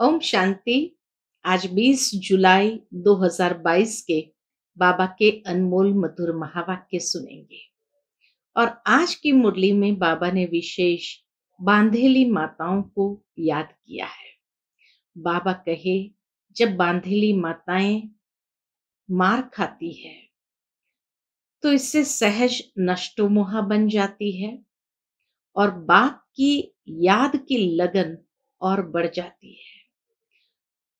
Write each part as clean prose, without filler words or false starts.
ओम शांति। आज 20 जुलाई 2022 के बाबा के अनमोल मधुर महावाक्य सुनेंगे। और आज की मुरली में बाबा ने विशेष बांधेली माताओं को याद किया है। बाबा कहे, जब बांधेली माताएं मार खाती है तो इससे सहज नष्टोमोहा बन जाती है और बाप की याद की लगन और बढ़ जाती है,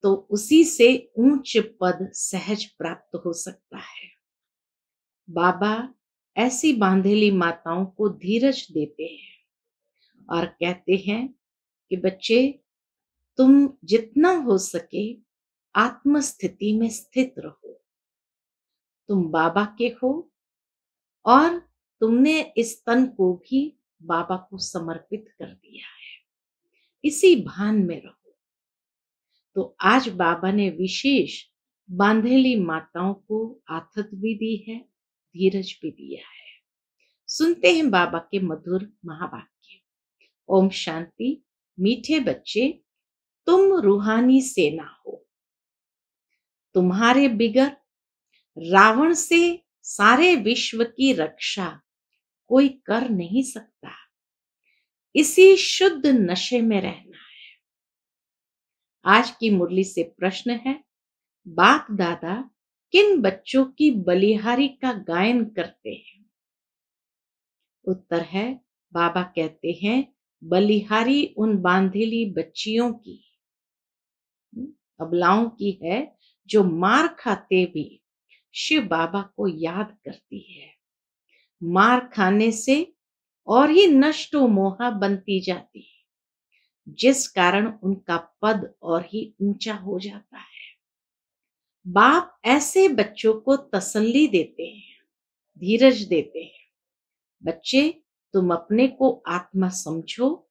तो उसी से ऊंच पद सहज प्राप्त हो सकता है। बाबा ऐसी बांधेली माताओं को धीरज देते हैं और कहते हैं कि बच्चे, तुम जितना हो सके आत्म स्थिति में स्थित रहो। तुम बाबा के हो और तुमने इस तन को भी बाबा को समर्पित कर दिया है, इसी भान में रहो। तो आज बाबा ने विशेष बांधेली माताओं को आथत भी दी है, धीरज भी दिया है। सुनते हैं बाबा के मधुर महावाक्य। ओम शांति। मीठे बच्चे, तुम रूहानी सेना हो। तुम्हारे बिगर रावण से सारे विश्व की रक्षा कोई कर नहीं सकता। इसी शुद्ध नशे में रहना है। आज की मुरली से प्रश्न है, बाप दादा किन बच्चों की बलिहारी का गायन करते हैं? उत्तर है, बाबा कहते हैं, बलिहारी उन बांधेली बच्चियों की, अबलाओं की है, जो मार खाते भी शिव बाबा को याद करती है। मार खाने से और ही नष्टो मोहा बनती जाती है, जिस कारण उनका पद और ही ऊंचा हो जाता है। बाप ऐसे बच्चों को तसल्ली देते हैं, धीरज देते हैं। बच्चे, तुम अपने को आत्मा समझो।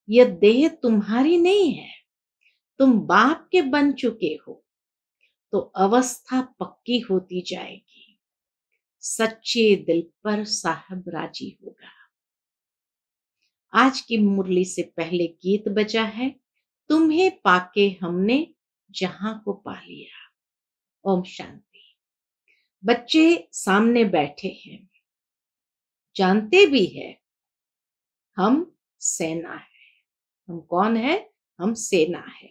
यह देह तुम्हारी नहीं है, तुम बाप के बन चुके हो, तो अवस्था पक्की होती जाएगी। सच्चे दिल पर साहब राजी होगा। आज की मुरली से पहले गीत बजा है, तुम्हें पाके हमने जहां को पा लिया। ओम शांति। बच्चे सामने बैठे हैं, जानते भी है हम सेना है। हम कौन है? हम सेना है।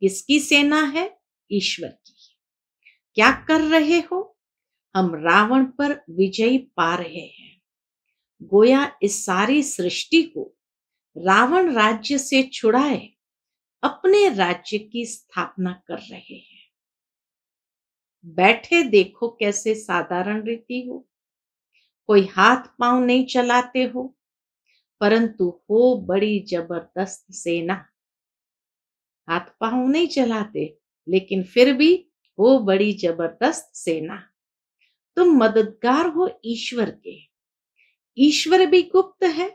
किसकी सेना है? ईश्वर की। क्या कर रहे हो? हम रावण पर विजय पा रहे हैं। गोया इस सारी सृष्टि को रावण राज्य से छुड़ाए अपने राज्य की स्थापना कर रहे हैं। बैठे देखो कैसे साधारण रीति हो, कोई हाथ पांव नहीं चलाते हो, परंतु हो बड़ी जबरदस्त सेना। हाथ पांव नहीं चलाते, लेकिन फिर भी हो बड़ी जबरदस्त सेना। तुम मददगार हो ईश्वर के। ईश्वर भी गुप्त है,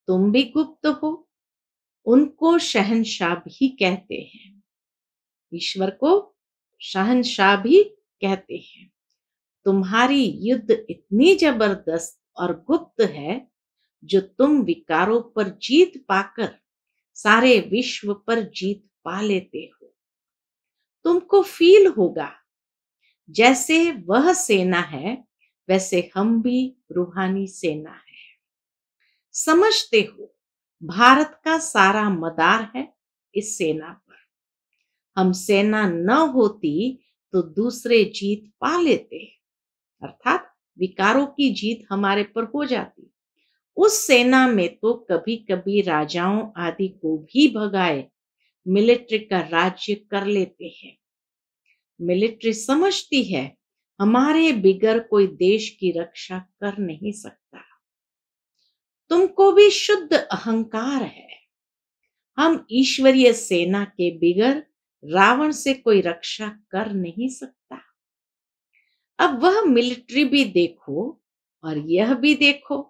तुम भी गुप्त हो। उनको शहंशाह भी कहते हैं। ईश्वर को शहंशाह भी कहते हैं। तुम्हारी युद्ध इतनी जबरदस्त और गुप्त है, जो तुम विकारों पर जीत पाकर सारे विश्व पर जीत पा लेते हो। तुमको फील होगा जैसे वह सेना है, वैसे हम भी रूहानी सेना है। समझते हो, भारत का सारा मदार है इस सेना पर। हम सेना न होती तो दूसरे जीत पा लेते, अर्थात विकारों की जीत हमारे पर हो जाती। उस सेना में तो कभी कभी राजाओं आदि को भी भगाए मिलिट्री का राज्य कर लेते हैं। मिलिट्री समझती है, हमारे बिगर कोई देश की रक्षा कर नहीं सकता। तुमको भी शुद्ध अहंकार है। हम ईश्वरीय सेना के बिगर रावण से कोई रक्षा कर नहीं सकता। अब वह मिलिट्री भी देखो और यह भी देखो,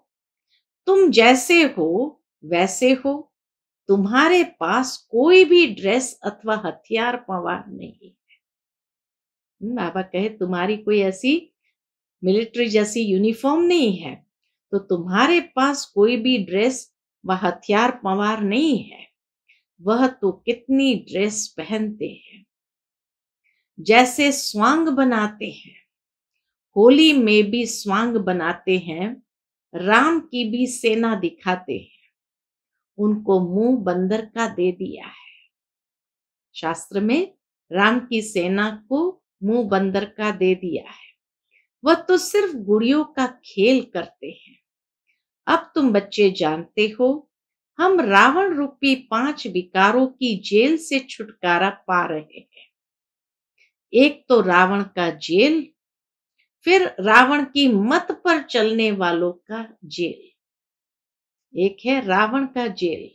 तुम जैसे हो वैसे हो। तुम्हारे पास कोई भी ड्रेस अथवा हथियार पवार नहीं है। बाबा कहे, तुम्हारी कोई ऐसी मिलिट्री जैसी यूनिफॉर्म नहीं है, तो तुम्हारे पास कोई भी ड्रेस व हथियार पवार नहीं है। वह तो कितनी ड्रेस पहनते हैं, जैसे स्वांग बनाते हैं। होली में भी स्वांग बनाते हैं, राम की भी सेना दिखाते हैं। उनको मुंह बंदर का दे दिया है। शास्त्र में राम की सेना को मुंह बंदर का दे दिया है। वह तो सिर्फ गुड़ियों का खेल करते हैं। अब तुम बच्चे जानते हो, हम रावण रूपी 5 विकारों की जेल से छुटकारा पा रहे हैं। एक तो रावण का जेल, फिर रावण की मत पर चलने वालों का जेल। एक है रावण का जेल,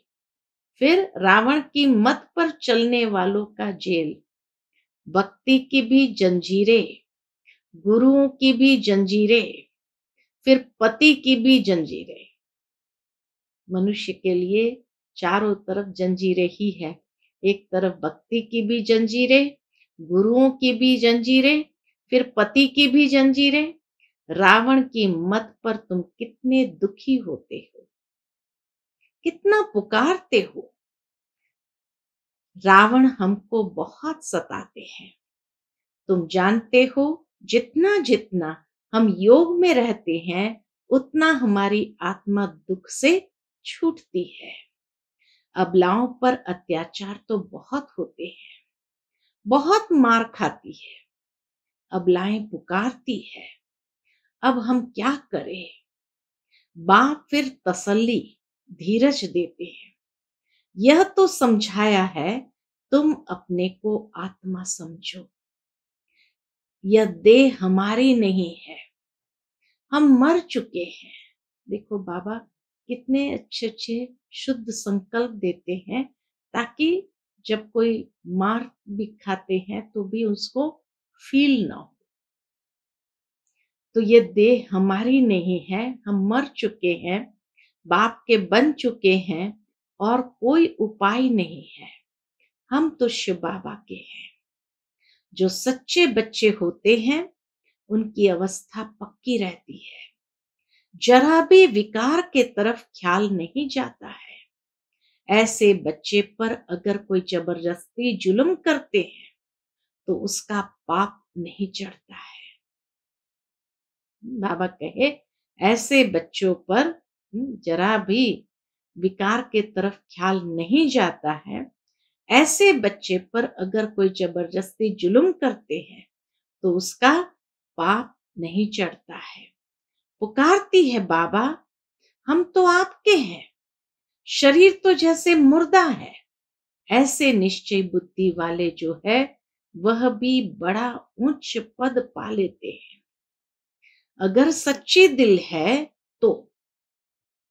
फिर रावण की मत पर चलने वालों का जेल। भक्ति की भी जंजीरें, गुरुओं की भी जंजीरें, फिर पति की भी जंजीरें। मनुष्य के लिए चारों तरफ जंजीरें ही है। एक तरफ भक्ति की भी जंजीरें, गुरुओं की भी जंजीरें, फिर पति की भी जंजीरें। रावण की मत पर तुम कितने दुखी होते हो, कितना पुकारते हो। रावण हमको बहुत सताते हैं। तुम जानते हो, जितना जितना हम योग में रहते हैं, उतना हमारी आत्मा दुख से छूटती है। अबलाओं पर अत्याचार तो बहुत होते हैं, बहुत मार खाती है। अबलाएं पुकारती है, अब हम क्या करें। बाप फिर तसल्ली, धीरज देते हैं। यह तो समझाया है, तुम अपने को आत्मा समझो। यह देह हमारी नहीं है, हम मर चुके हैं। देखो बाबा कितने अच्छे अच्छे शुद्ध संकल्प देते हैं, ताकि जब कोई मार भी खाते हैं तो भी उसको फील ना हो। तो ये देह हमारी नहीं है, हम मर चुके हैं, बाप के बन चुके हैं, और कोई उपाय नहीं है। हम तो शिव बाबा के हैं। जो सच्चे बच्चे होते हैं, उनकी अवस्था पक्की रहती है। जरा भी विकार के तरफ ख्याल नहीं जाता है। ऐसे बच्चे पर अगर कोई जबरदस्ती जुल्म करते हैं, तो उसका पाप नहीं चढ़ता है। बाबा कहे, ऐसे बच्चों पर जरा भी विकार के तरफ ख्याल नहीं जाता है। ऐसे बच्चे पर अगर कोई जबरदस्ती जुल्म करते हैं, तो उसका पाप नहीं चढ़ता है। पुकारती है, बाबा हम तो आपके हैं, शरीर तो जैसे मुर्दा है। ऐसे निश्चय बुद्धि वाले जो है, वह भी बड़ा उच्च पद पा लेते हैं। अगर सच्ची दिल है तो,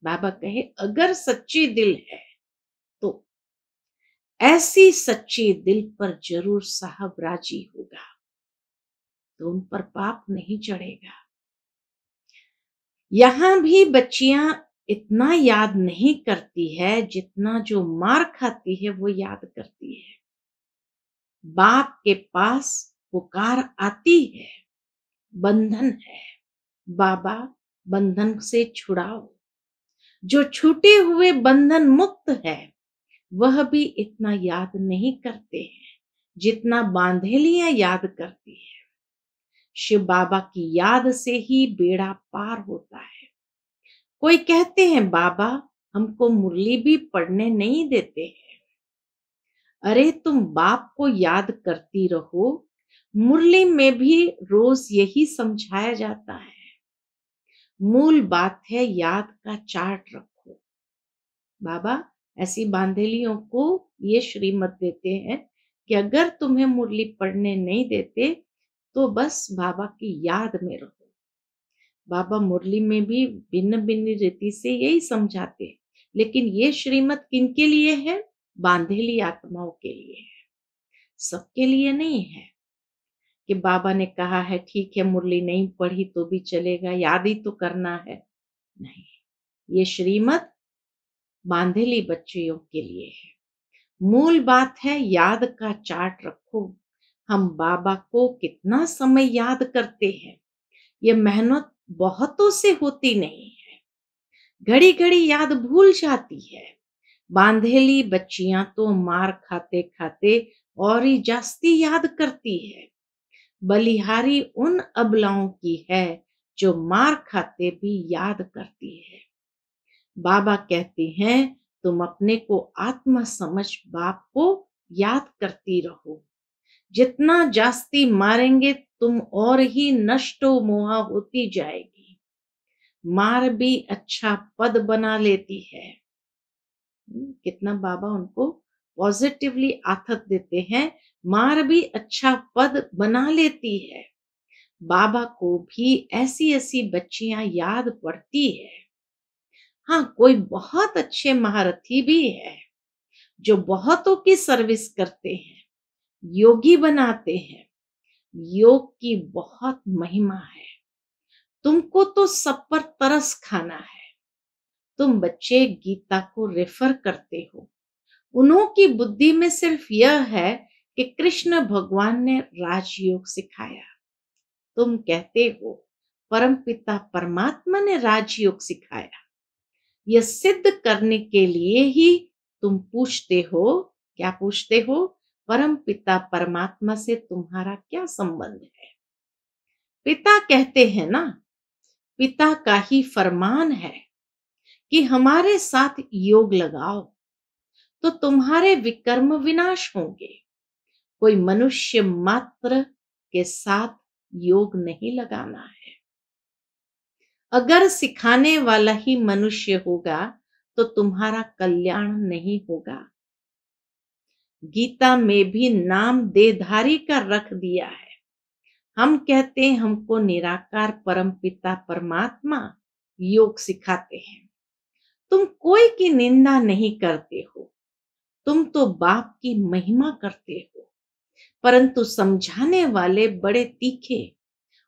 बाबा कहे अगर सच्ची दिल है तो ऐसी सच्ची दिल पर जरूर साहब राजी होगा, तो उन पर पाप नहीं चढ़ेगा। यहां भी बच्चियां इतना याद नहीं करती है, जितना जो मार खाती है वो याद करती है। बाप के पास पुकार आती है, बंधन है, बाबा बंधन से छुड़ाओ। जो छूटे हुए बंधन मुक्त है, वह भी इतना याद नहीं करते हैं, जितना बांधेलियां याद करती है। शिव बाबा की याद से ही बेड़ा पार होता है। कोई कहते हैं, बाबा हमको मुरली भी पढ़ने नहीं देते हैं। अरे तुम बाप को याद करती रहो, मुरली में भी रोज यही समझाया जाता है। मूल बात है, याद का चार्ट रखो। बाबा ऐसी बांधेलियों को ये श्रीमत देते हैं कि अगर तुम्हें मुरली पढ़ने नहीं देते, तो बस बाबा की याद में रहो। बाबा मुरली में भी भिन्न भिन्न रीति से यही समझाते हैं, लेकिन ये श्रीमत किनके लिए है? बांधेली आत्माओं के लिए है, सबके लिए नहीं है। कि बाबा ने कहा है ठीक है मुरली नहीं पढ़ी तो भी चलेगा, याद ही तो करना है। नहीं, ये श्रीमत बांधेली बच्चियों के लिए है। मूल बात है, याद का चार्ट रखो। हम बाबा को कितना समय याद करते हैं, ये मेहनत बहुतों से होती नहीं है। घड़ी घड़ी याद भूल जाती है। बांधेली बच्चियां तो मार खाते खाते और ही जास्ती याद करती है। बलिहारी उन अबलाओं की है जो मार खाते भी याद करती है। बाबा कहते हैं तुम अपने को आत्मा समझ बाप को याद करती रहो। जितना जास्ती मारेंगे तुम और ही नष्टो मोहा होती जाएगी। मार भी अच्छा पद बना लेती है। कितना बाबा उनको पॉजिटिवली आथत देते हैं। मार भी अच्छा पद बना लेती है। बाबा को भी ऐसी ऐसी बच्चियां याद पड़ती है। हाँ, कोई बहुत अच्छे महारथी भी है जो बहुतों की सर्विस करते हैं, योगी बनाते हैं। योग की बहुत महिमा है। तुमको तो सब पर तरस खाना है। तुम बच्चे गीता को रेफर करते हो। उन्हों की बुद्धि में सिर्फ यह है कि कृष्ण भगवान ने राजयोग सिखाया। तुम कहते हो परमपिता परमात्मा ने राजयोग सिखाया। यह सिद्ध करने के लिए ही तुम पूछते हो। क्या पूछते हो? परम पिता परमात्मा से तुम्हारा क्या संबंध है? पिता कहते हैं ना, पिता का ही फरमान है कि हमारे साथ योग लगाओ तो तुम्हारे विकर्म विनाश होंगे। कोई मनुष्य मात्र के साथ योग नहीं लगाना है। अगर सिखाने वाला ही मनुष्य होगा तो तुम्हारा कल्याण नहीं होगा। गीता में भी नाम देधारी का रख दिया है। हम कहते हैं हमको निराकार परमपिता परमात्मा योग सिखाते हैं। तुम कोई की निंदा नहीं करते हो। तुम तो बाप की महिमा करते हो। परंतु समझाने वाले बड़े तीखे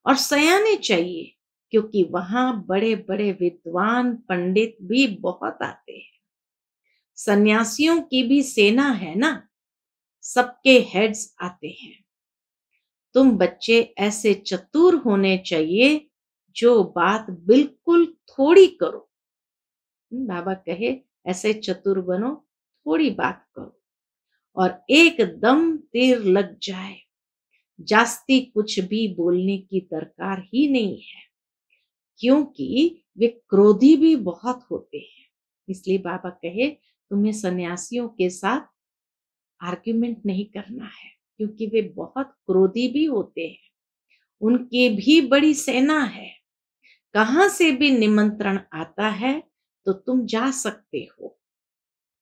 और सयाने चाहिए, क्योंकि वहां बड़े बड़े विद्वान पंडित भी बहुत आते हैं। सन्यासियों की भी सेना है ना, सबके हेड्स आते हैं। तुम बच्चे ऐसे चतुर होने चाहिए जो बात बिल्कुल थोड़ी करो। बाबा कहे ऐसे चतुर बनो, थोड़ी बात करो और एकदम तीर लग जाए। जास्ती कुछ भी बोलने की दरकार ही नहीं है, क्योंकि वे क्रोधी भी बहुत होते हैं। इसलिए बाबा कहे तुम्हें सन्यासियों के साथ आर्ग्यूमेंट नहीं करना है, क्योंकि वे बहुत क्रोधी भी होते हैं। उनकी भी बड़ी सेना है। कहां से भी निमंत्रण आता है तो तुम जा सकते हो।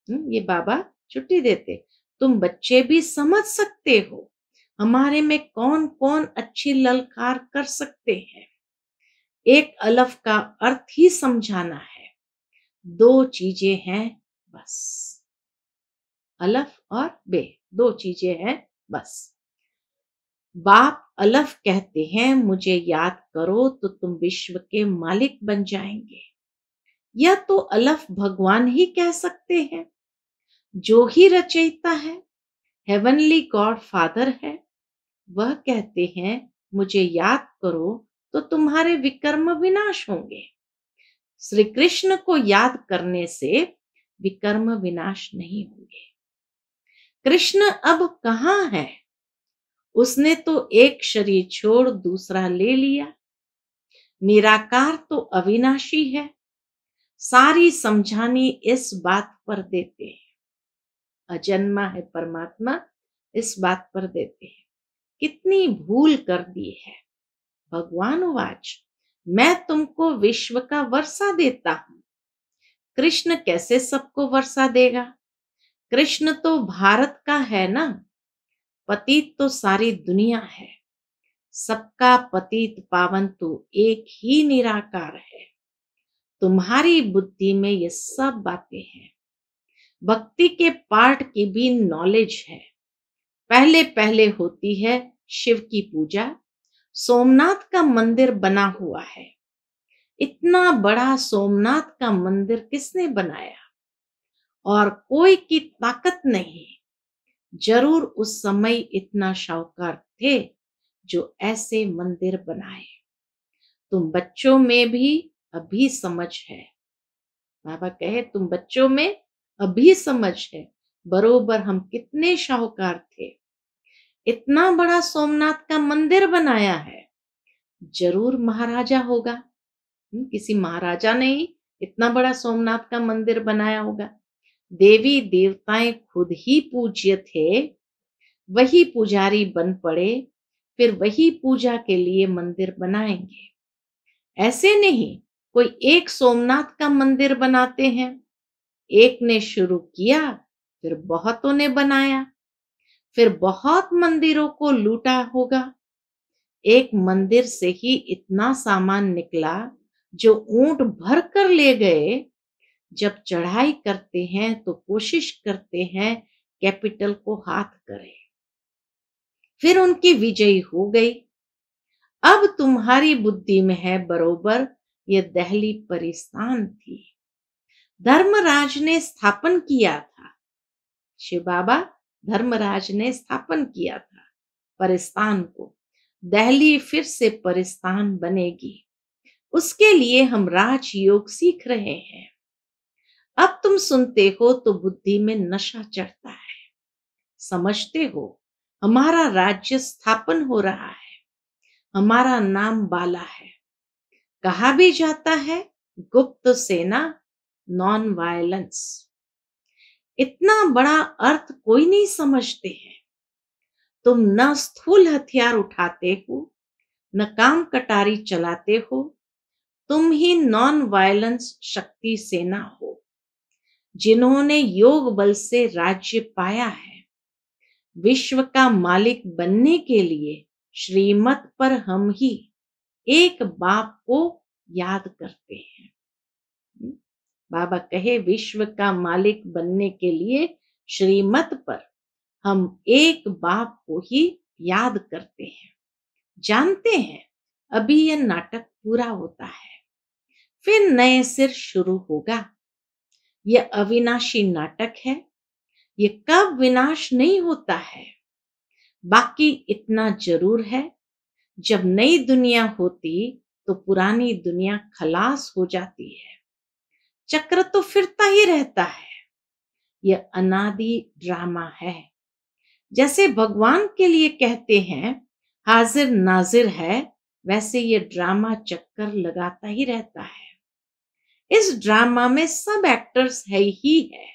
ये बाबा छुट्टी देते। तुम बच्चे भी समझ सकते हो हमारे में कौन कौन अच्छी ललकार कर सकते हैं। एक अलफ का अर्थ ही समझाना है। दो चीजें हैं बस, अलफ और बे, दो चीजें हैं बस। बाप अलफ कहते हैं मुझे याद करो तो तुम विश्व के मालिक बन जाएंगे। यह तो अलफ भगवान ही कह सकते हैं, जो ही रचयिता है, हेवनली गॉड फादर है। वह कहते हैं मुझे याद करो तो तुम्हारे विकर्म विनाश होंगे। श्री कृष्ण को याद करने से विकर्म विनाश नहीं होंगे। कृष्ण अब कहाँ है? उसने तो एक शरीर छोड़ दूसरा ले लिया। निराकार तो अविनाशी है। सारी समझानी इस बात पर देते हैं। अजन्मा है परमात्मा, इस बात पर देते हैं। कितनी भूल कर दी है। भगवान वाच, मैं तुमको विश्व का वर्षा देता हूं। कृष्ण कैसे सबको वर्षा देगा? कृष्ण तो भारत का है ना। पतित तो सारी दुनिया है। सबका पतित पावन तो एक ही निराकार है। तुम्हारी बुद्धि में ये सब बातें हैं। भक्ति के पाठ की भी नॉलेज है। पहले पहले होती है शिव की पूजा। सोमनाथ का मंदिर बना हुआ है। इतना बड़ा सोमनाथ का मंदिर किसने बनाया? और कोई की ताकत नहीं। जरूर उस समय इतना शाहूकार थे जो ऐसे मंदिर बनाए। तुम बच्चों में भी अभी समझ है। बाबा कहे तुम बच्चों में अभी समझ है बरोबर हम कितने शाहूकार थे। इतना बड़ा सोमनाथ का मंदिर बनाया है, जरूर महाराजा होगा। किसी महाराजा ने ही इतना बड़ा सोमनाथ का मंदिर बनाया होगा। देवी देवताएं खुद ही पूज्य थे, वही पुजारी बन पड़े, फिर वही पूजा के लिए मंदिर बनाएंगे। ऐसे नहीं कोई एक सोमनाथ का मंदिर बनाते हैं। एक ने शुरू किया, फिर बहुतों ने बनाया, फिर बहुत मंदिरों को लूटा होगा। एक मंदिर से ही इतना सामान निकला जो ऊंट भर कर ले गए। जब चढ़ाई करते हैं तो कोशिश करते हैं कैपिटल को हाथ करें। फिर उनकी विजयी हो गई। अब तुम्हारी बुद्धि में है बरोबर ये दिल्ली परिस्थान थी, धर्मराज ने स्थापन किया था। शिव बाबा धर्मराज ने स्थापन किया था परिस्थान को। दिल्ली फिर से परिस्थान बनेगी, उसके लिए हम राजयोग सीख रहे हैं। अब तुम सुनते हो तो बुद्धि में नशा चढ़ता है, समझते हो हमारा राज्य स्थापन हो रहा है, हमारा नाम बाला है। कहा भी जाता है गुप्त सेना, नॉन वायलेंस। इतना बड़ा अर्थ कोई नहीं समझते हैं। तुम न स्थूल हथियार उठाते हो, न काम कटारी चलाते हो, तुम ही नॉन वायलेंस शक्ति सेना हो, जिन्होंने योग बल से राज्य पाया है। विश्व का मालिक बनने के लिए श्रीमत पर हम ही एक बाप को याद करते हैं। बाबा कहे विश्व का मालिक बनने के लिए श्रीमत पर हम एक बाप को ही याद करते हैं। जानते हैं अभी यह नाटक पूरा होता है, फिर नए सिर शुरू होगा। यह अविनाशी नाटक है, ये कब विनाश नहीं होता है। बाकी इतना जरूर है, जब नई दुनिया होती तो पुरानी दुनिया खलास हो जाती है। चक्र तो फिरता ही रहता है। यह अनादि ड्रामा है। जैसे भगवान के लिए कहते हैं हाजिर नाजिर है, वैसे ये ड्रामा चक्कर लगाता ही रहता है। इस ड्रामा में सब एक्टर्स है ही है।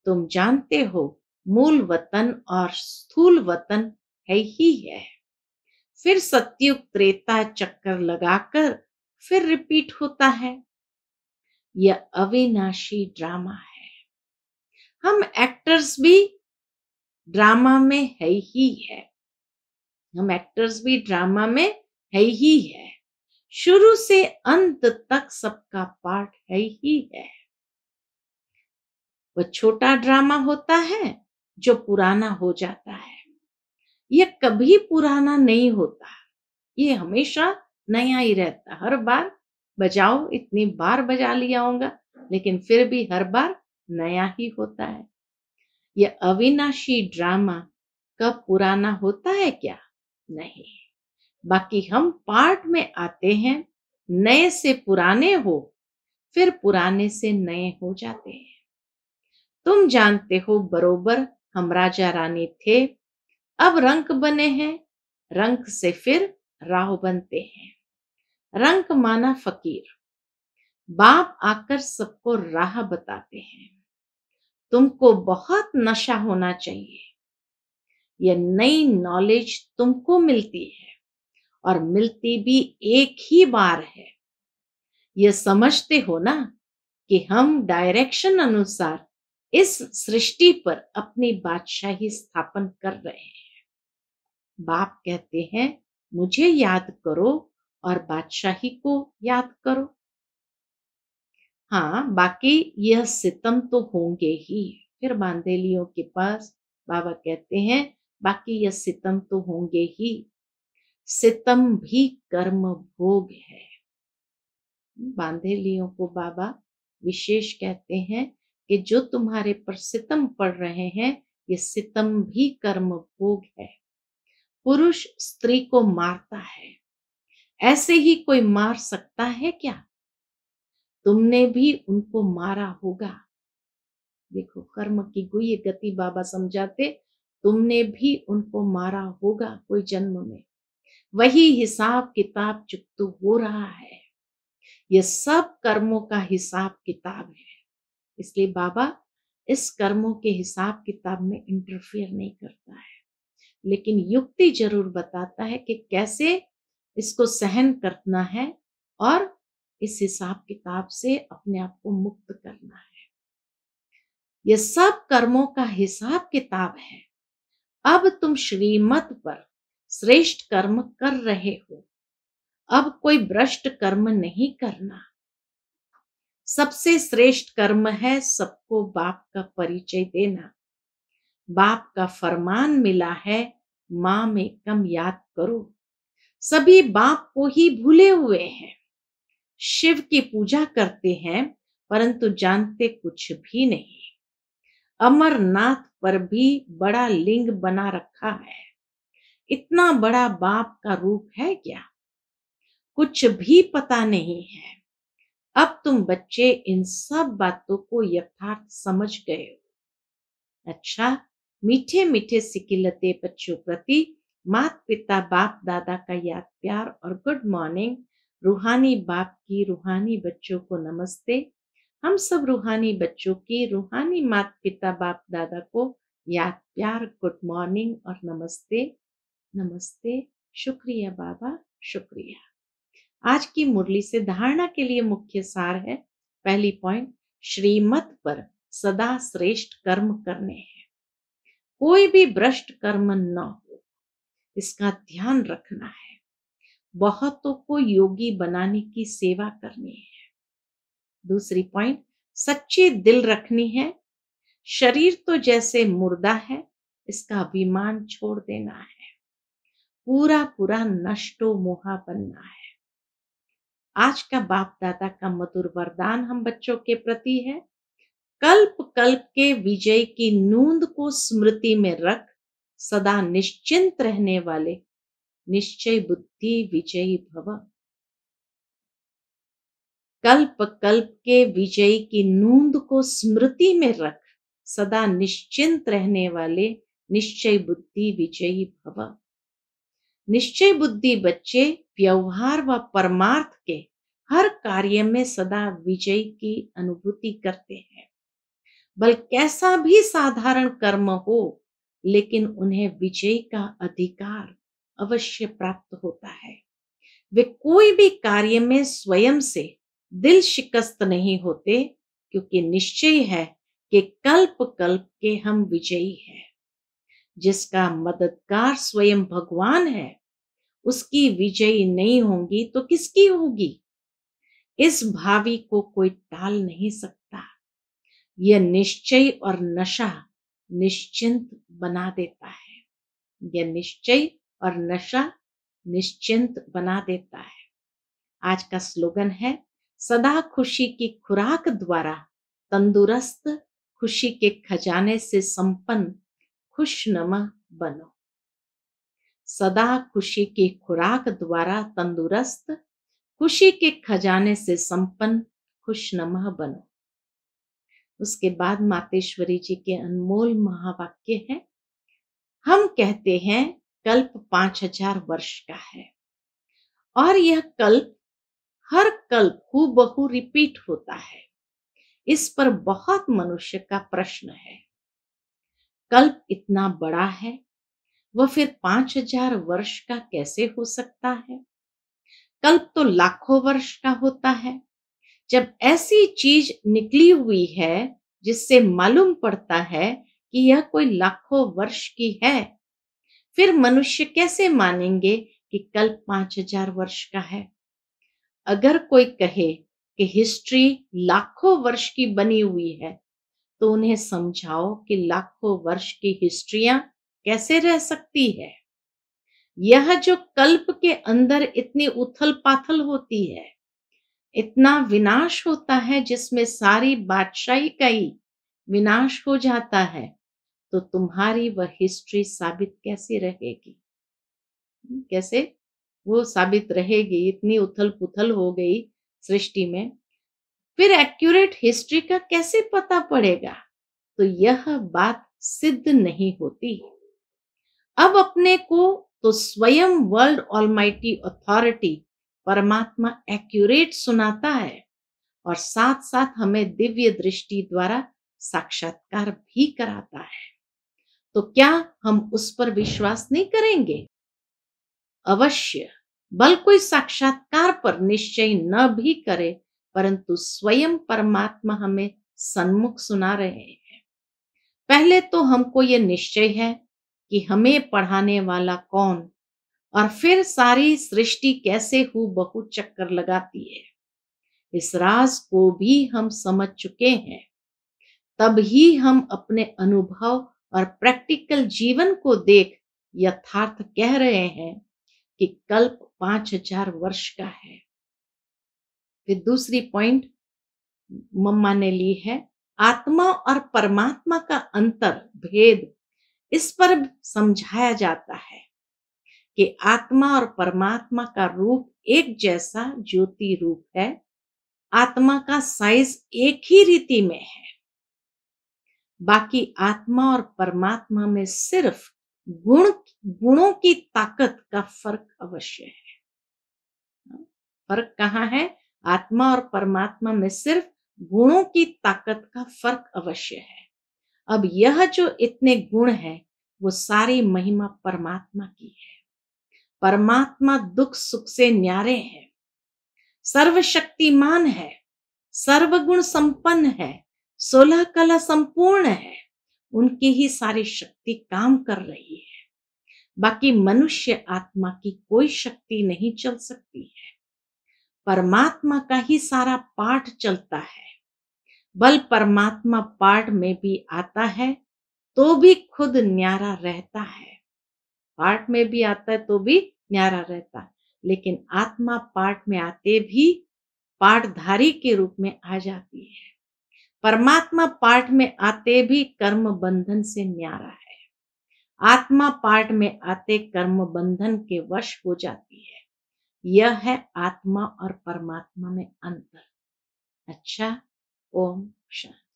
तुम जानते हो मूल वतन और स्थूल वतन है ही है। फिर सत्युग त्रेता चक्कर लगाकर फिर रिपीट होता है। यह अविनाशी ड्रामा है। हम एक्टर्स भी ड्रामा में है ही है। हम एक्टर्स भी ड्रामा में है ही है। शुरू से अंत तक सबका पार्ट है ही है। वह छोटा ड्रामा होता है जो पुराना हो जाता है। यह कभी पुराना नहीं होता, ये हमेशा नया ही रहता। हर बार बजाओ, इतनी बार बजा लिया होगा, लेकिन फिर भी हर बार नया ही होता है। यह अविनाशी ड्रामा कब पुराना होता है क्या? नहीं। बाकी हम पार्ट में आते हैं, नए से पुराने हो, फिर पुराने से नए हो जाते हैं। तुम जानते हो बरोबर हम राजा रानी थे, अब रंक बने हैं, रंक से फिर राव बनते हैं। रंक माना फकीर, बाप आकर सबको राह बताते हैं। तुमको बहुत नशा होना चाहिए। यह नई नॉलेज तुमको मिलती है और मिलती भी एक ही बार है। यह समझते हो ना कि हम डायरेक्शन अनुसार इस सृष्टि पर अपनी बादशाही स्थापन कर रहे हैं। बाप कहते हैं मुझे याद करो और बादशाही को याद करो। हाँ, बाकी यह सितम तो होंगे ही। फिर बांधेलियों के पास बाबा कहते हैं बाकी यह सितम तो होंगे ही। सितम भी कर्म भोग है। बांधेलियों को बाबा विशेष कहते हैं कि जो तुम्हारे पर सितम पड़ रहे हैं, ये सितम भी कर्म भोग है। पुरुष स्त्री को मारता है, ऐसे ही कोई मार सकता है क्या? तुमने भी उनको मारा होगा। देखो कर्म की गुह्य गति बाबा समझाते, तुमने भी उनको मारा होगा कोई जन्म में, वही हिसाब किताब चुकतो हो रहा है। ये सब कर्मों का हिसाब किताब है। इसलिए बाबा इस कर्मों के हिसाब किताब में इंटरफेयर नहीं करता है, लेकिन युक्ति जरूर बताता है कि कैसे इसको सहन करना है और इस हिसाब किताब से अपने आप को मुक्त करना है। ये सब कर्मों का हिसाब किताब है। अब तुम श्रीमत पर श्रेष्ठ कर्म कर रहे हो। अब कोई भ्रष्ट कर्म नहीं करना। सबसे श्रेष्ठ कर्म है सबको बाप का परिचय देना। बाप का फरमान मिला है, मां में कम याद करो। सभी बाप को ही भूले हुए हैं। शिव की पूजा करते हैं परंतु जानते कुछ भी नहीं। अमरनाथ पर भी बड़ा लिंग बना रखा है। इतना बड़ा बाप का रूप है क्या? कुछ भी पता नहीं है। अब तुम बच्चे इन सब बातों को यथार्थ समझ गए हो। अच्छा, मीठे मीठे सिकिलते बच्चों प्रति माता पिता बाप दादा का याद प्यार और गुड मॉर्निंग। रूहानी बाप की रूहानी बच्चों को नमस्ते। हम सब रूहानी बच्चों की रूहानी माता पिता बाप दादा को याद प्यार गुड मॉर्निंग और नमस्ते। नमस्ते। शुक्रिया बाबा, शुक्रिया। आज की मुरली से धारणा के लिए मुख्य सार है। पहली पॉइंट, श्रीमत पर सदा श्रेष्ठ कर्म करने हैं। कोई भी भ्रष्ट कर्म न हो, इसका ध्यान रखना है। बहुतों को योगी बनाने की सेवा करनी है। दूसरी पॉइंट, सच्ची दिल रखनी है। शरीर तो जैसे मुर्दा है, इसका अभिमान छोड़ देना है। पूरा पूरा नष्टो मोहा बनना है। आज का बाप दादा का मधुर वरदान हम बच्चों के प्रति है, कल्प कल्प के विजय की नूंद को स्मृति में रख, सदा निश्चिंत रहने वाले निश्चय बुद्धि विजयी भव। कल्प कल्प के विजय की नूंद को स्मृति में रख, सदा निश्चिंत रहने वाले निश्चय बुद्धि विजयी भव। निश्चय बुद्धि बच्चे व्यवहार व परमार्थ के हर कार्य में सदा विजय की अनुभूति करते हैं। बल कैसा भी साधारण कर्म हो, लेकिन उन्हें विजय का अधिकार अवश्य प्राप्त होता है। वे कोई भी कार्य में स्वयं से दिल शिकस्त नहीं होते, क्योंकि निश्चय है कि कल्प कल्प के हम विजयी हैं। जिसका मददगार स्वयं भगवान है, उसकी विजयी नहीं होंगी तो किसकी होगी? इस भावी को कोई टाल नहीं सकता। यह निश्चय और नशा निश्चिंत बना देता है। यह निश्चय और नशा निश्चिंत बना देता है। आज का स्लोगन है, सदा खुशी की खुराक द्वारा तंदुरुस्त, खुशी के खजाने से संपन्न खुशनुमा बनो। सदा खुशी की खुराक द्वारा तंदुरुस्त, खुशी के खजाने से संपन्न खुशनुमा बनो। उसके बाद मातेश्वरी जी के अनमोल महावाक्य है, हम कहते हैं कल्प 5000 वर्ष का है और यह कल्प हर कल्प हूबहू रिपीट होता है। इस पर बहुत मनुष्य का प्रश्न है, कल्प इतना बड़ा है, वह फिर 5000 वर्ष का कैसे हो सकता है? कल्प तो लाखों वर्ष का होता है। जब ऐसी चीज निकली हुई है जिससे मालूम पड़ता है कि यह कोई लाखों वर्ष की है, फिर मनुष्य कैसे मानेंगे कि कल्प 5000 वर्ष का है? अगर कोई कहे कि हिस्ट्री लाखों वर्ष की बनी हुई है, तो उन्हें समझाओ कि लाखों वर्ष की हिस्ट्रियां कैसे रह सकती है। यह जो कल्प के अंदर इतनी उथल पाथल होती है, इतना विनाश होता है, जिसमें सारी बादशाही का ही विनाश हो जाता है, तो तुम्हारी वह हिस्ट्री साबित कैसे रहेगी? कैसे वो साबित रहेगी? इतनी उथल पुथल हो गई सृष्टि में, फिर एक्यूरेट हिस्ट्री का कैसे पता पड़ेगा? तो यह बात सिद्ध नहीं होती। अब अपने को तो स्वयं वर्ल्ड ऑलमाइटी अथॉरिटी परमात्मा एक्यूरेट सुनाता है और साथ साथ हमें दिव्य दृष्टि द्वारा साक्षात्कार भी कराता है। तो क्या हम उस पर विश्वास नहीं करेंगे? अवश्य। बल कोई साक्षात्कार पर निश्चय न भी करे, परंतु स्वयं परमात्मा हमें सन्मुख सुना रहे हैं। पहले तो हमको ये निश्चय है कि हमें पढ़ाने वाला कौन और फिर सारी सृष्टि कैसे हूबहू चक्कर लगाती है, इस राज को भी हम समझ चुके हैं। तब ही हम अपने अनुभव और प्रैक्टिकल जीवन को देख यथार्थ कह रहे हैं कि कल्प 5000 वर्ष का है। फिर दूसरी पॉइंट मम्मा ने ली है, आत्मा और परमात्मा का अंतर भेद इस पर समझाया जाता है कि आत्मा और परमात्मा का रूप एक जैसा ज्योति रूप है। आत्मा का साइज एक ही रीति में है, बाकी आत्मा और परमात्मा में सिर्फ गुणों की ताकत का फर्क अवश्य है। फर्क कहाँ है? आत्मा और परमात्मा में सिर्फ गुणों की ताकत का फर्क अवश्य है। अब यह जो इतने गुण है वो सारी महिमा परमात्मा की है। परमात्मा दुख सुख से न्यारे हैं, सर्वशक्तिमान है, सर्वगुण संपन्न है, 16 कला संपूर्ण है। उनकी ही सारी शक्ति काम कर रही है, बाकी मनुष्य आत्मा की कोई शक्ति नहीं चल सकती है। परमात्मा का ही सारा पाठ चलता है। बल परमात्मा पाठ में भी आता है तो भी खुद न्यारा रहता है। पाठ में भी आता है तो भी न्यारा रहता है, लेकिन आत्मा पाठ में आते भी पाठधारी के रूप में आ जाती है। परमात्मा पाठ में आते भी कर्म बंधन से न्यारा है। आत्मा पाठ में आते कर्म बंधन के वश हो जाती है। यह है आत्मा और परमात्मा में अंतर। अच्छा, ओम शांति।